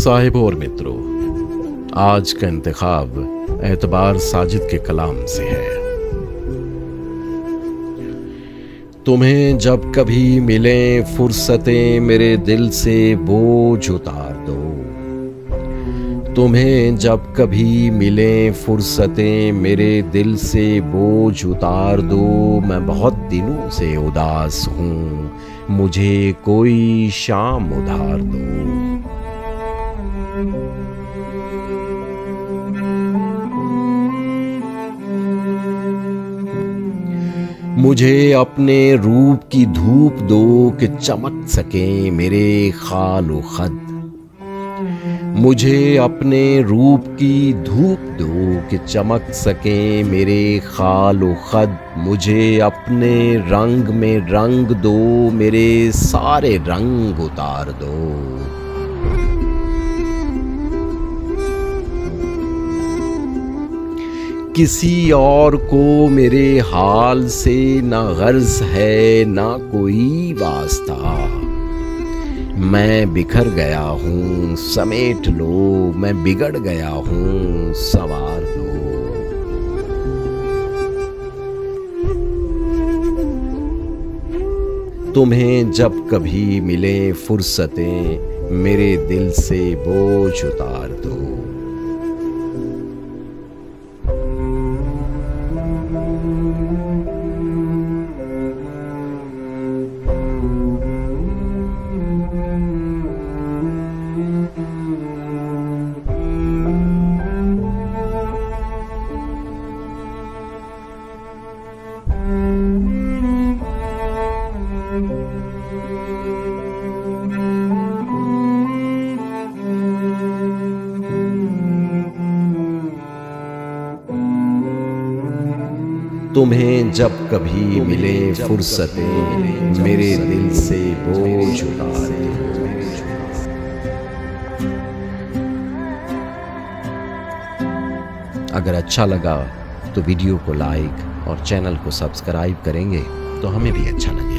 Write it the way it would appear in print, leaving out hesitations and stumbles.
साहिबों और मित्रों, आज का इंतखाब एतबार साजिद के कलाम से है। तुम्हें जब कभी मिलें फुर्सतें मेरे दिल से बोझ उतार दो। तुम्हें जब कभी मिलें फुर्सतें मेरे दिल से बोझ उतार दो। मैं बहुत दिनों से उदास हूँ, मुझे कोई शाम उधार दो। मुझे अपने रूप की धूप दो कि चमक सके मेरे खालो खद। मुझे अपने रूप की धूप दो कि चमक सके मेरे खालो खद। मुझे अपने रंग में रंग दो, मेरे सारे रंग उतार दो। किसी और को मेरे हाल से ना गर्ज है ना कोई वास्ता। मैं बिखर गया हूँ समेट लो, मैं बिगड़ गया हूँ संवार दो। तुम्हें जब कभी मिले फुर्सतें मेरे दिल से बोझ उतार दो। तुम्हें जब कभी मिले फुर्सतें मेरे दिल से बोझ उतार दो। अगर अच्छा लगा तो वीडियो को लाइक और चैनल को सब्सक्राइब करेंगे तो हमें भी अच्छा लगेगा।